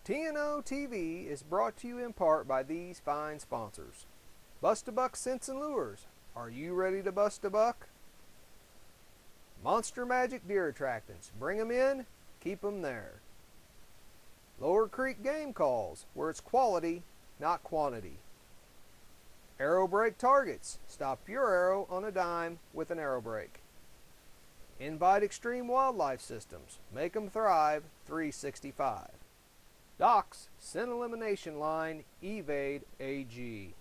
TNOTV is brought to you in part by these fine sponsors. Bust-a-Buck Scents and Lures. Are you ready to bust a buck? Monster Magic Deer Attractants. Bring 'em in, keep 'em there. Lower Creek Game Calls, where it's quality, not quantity. Arrow Brake Targets. Stop your arrow on a dime with an arrow brake. Invite Extreme Wildlife Systems. Make 'em thrive 365. Doc's Scent Elimination Line, Evade AG.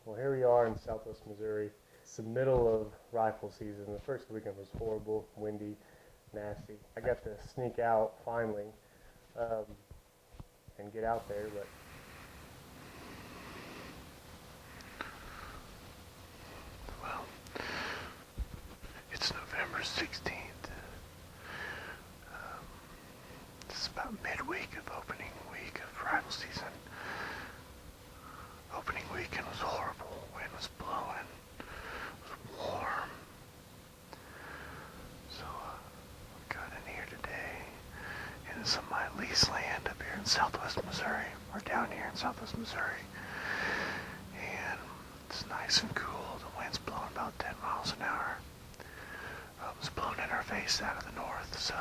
Well, here we are in Southwest Missouri. It's the middle of rifle season. The first weekend was horrible, windy, nasty. I got to sneak out finally and get out there, but well, it's November 16th. This is about midweek of opening week of rifle season. Opening weekend was horrible. Wind was blowing. It was warm. So we got in here today into some of my lease land up here in Southwest Missouri. We're down here in Southwest Missouri. And it's nice and cool. The wind's blowing about 10 miles an hour. It's blowing in our face out of the north, so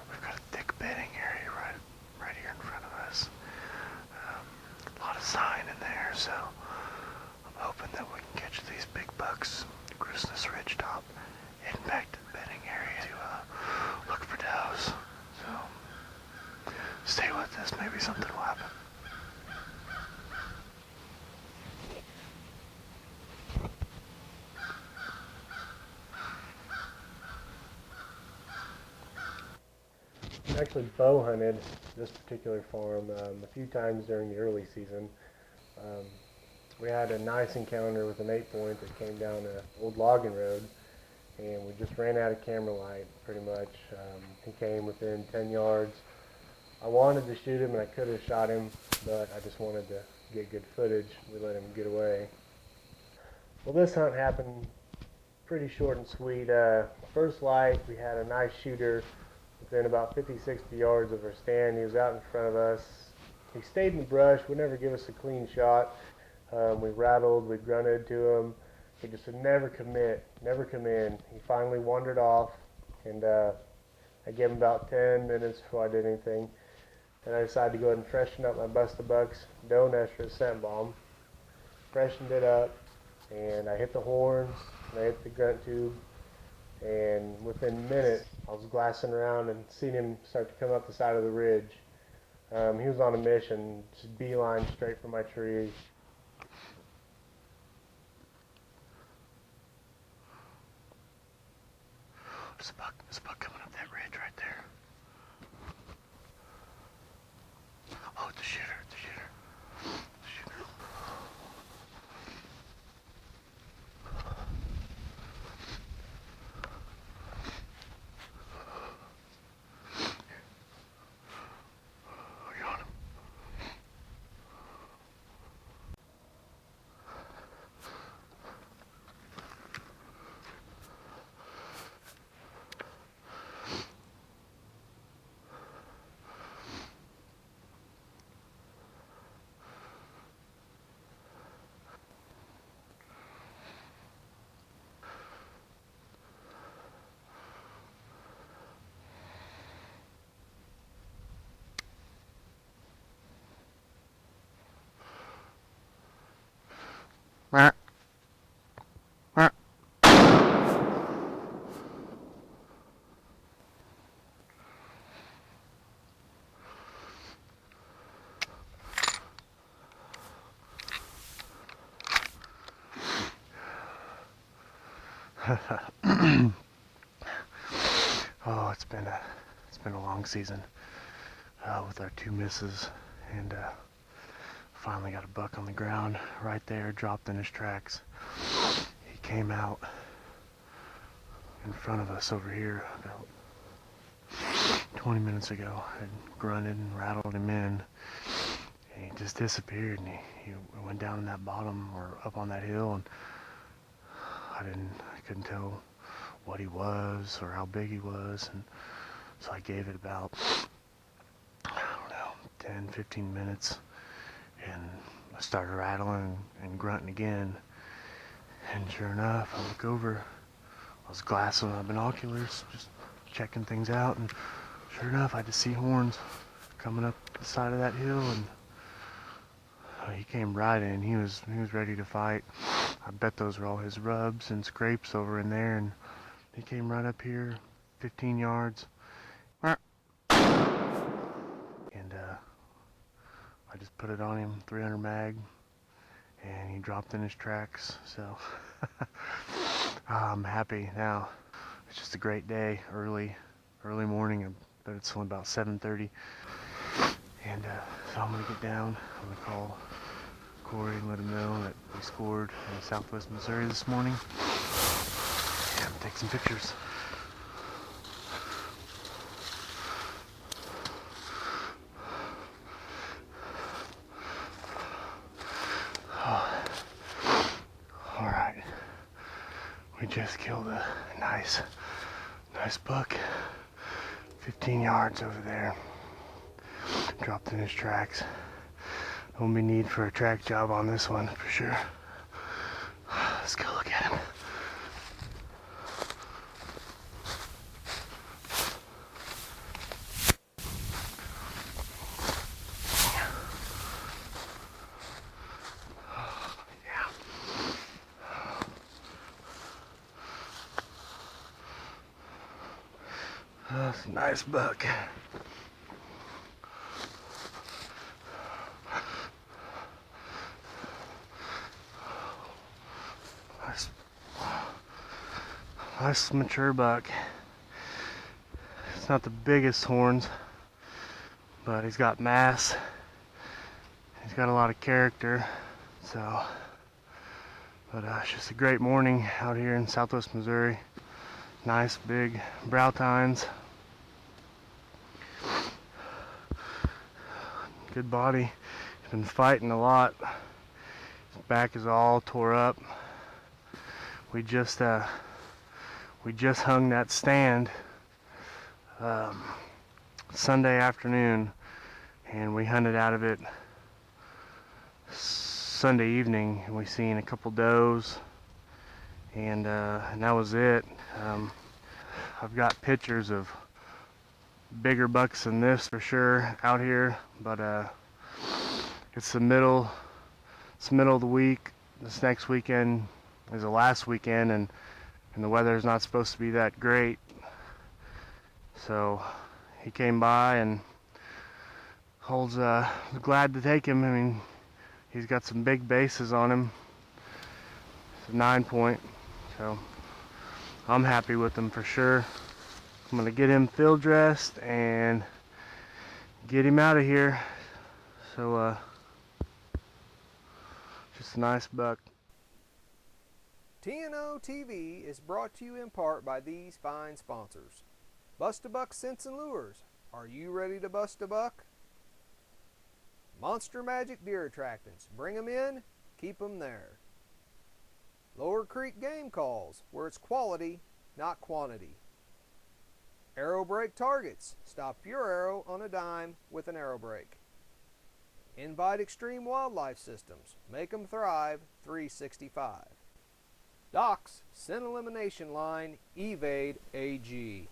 we've got a thick bedding area right here in front of us. A lot of sign in there, so I'm hoping that we can catch these big bucks cruising this ridge top, heading back to the bedding area to look for does. So stay with us, maybe something will happen. I actually bow hunted this particular farm a few times during the early season. We had a nice encounter with an 8-point that came down an old logging road, and we just ran out of camera light pretty much. He came within 10 yards. I wanted to shoot him and I could have shot him, but I just wanted to get good footage. We let him get away. Well, this hunt happened pretty short and sweet. First light, we had a nice shooter within about 50, 60 yards of our stand. He was out in front of us. He stayed in the brush, would never give us a clean shot. We rattled, we grunted to him. He just would never commit, never come in. He finally wandered off, and I gave him about 10 minutes before I did anything. And I decided to go ahead and freshen up my Bust-a-Bucks Doe Extra scent bomb. Freshened it up, and I hit the horns, and I hit the grunt tube. And within a minute, I was glassing around and seeing him start to come up the side of the ridge. He was on a mission, just beeline straight for my tree. There's a buck coming up that ridge right there. Oh, it's a shooter, it's a shooter. It's a shooter. Oh, you're on him. Oh, it's been a long season with our 2 misses, and finally got a buck on the ground right there, dropped in his tracks. He came out in front of us over here about 20 minutes ago and grunted and rattled him in, and he just disappeared, and he went down in that bottom or up on that hill, and I couldn't tell what he was or how big he was, and so I gave it about, I don't know, 10, 15 minutes, and I started rattling and grunting again, and sure enough, I look over, I was glassing my binoculars, just checking things out, and sure enough, I just see horns coming up the side of that hill, and he came right in. He was ready to fight. I bet those were all his rubs and scrapes over in there, and he came right up here, 15 yards, and I just put it on him, 300 mag, and he dropped in his tracks. So I'm happy now. It's just a great day. Early morning. I bet it's only about 7:30, and so I'm gonna get down. I'm gonna call Corey and let him know that we scored in Southwest Missouri this morning, and take some pictures. All right, we just killed a nice buck, 15 yards over there. Dropped in his tracks. Won't be need for a track job on this one for sure. Let's go look at him. Yeah. That's a nice buck. Nice mature buck. It's not the biggest horns, but he's got mass. He's got a lot of character. So, but it's just a great morning out here in Southwest Missouri. Nice big brow tines. Good body. He's been fighting a lot. His back is all tore up. We just hung that stand Sunday afternoon, and we hunted out of it Sunday evening, and we seen a couple does, and that was it. I've got pictures of bigger bucks than this for sure out here, but it's the middle of the week. This next weekend is the last weekend, and the weather is not supposed to be that great. So he came by, and Holds glad to take him. I mean, he's got some big bases on him. It's a 9-point, so I'm happy with him for sure. I'm gonna get him field dressed and get him out of here. So just a nice buck. TNOTV is brought to you in part by these fine sponsors. Bust a Buck Scents and Lures. Are you ready to bust a buck? Monster Magic Deer Attractants. Bring 'em in, keep 'em there. Lower Creek Game Calls, where it's quality, not quantity. Arrow Brake Targets. Stop your arrow on a dime with an arrow brake. Invite Extreme Wildlife Systems. Make 'em thrive 365. Doc's Scent Elimination Line Evade AG.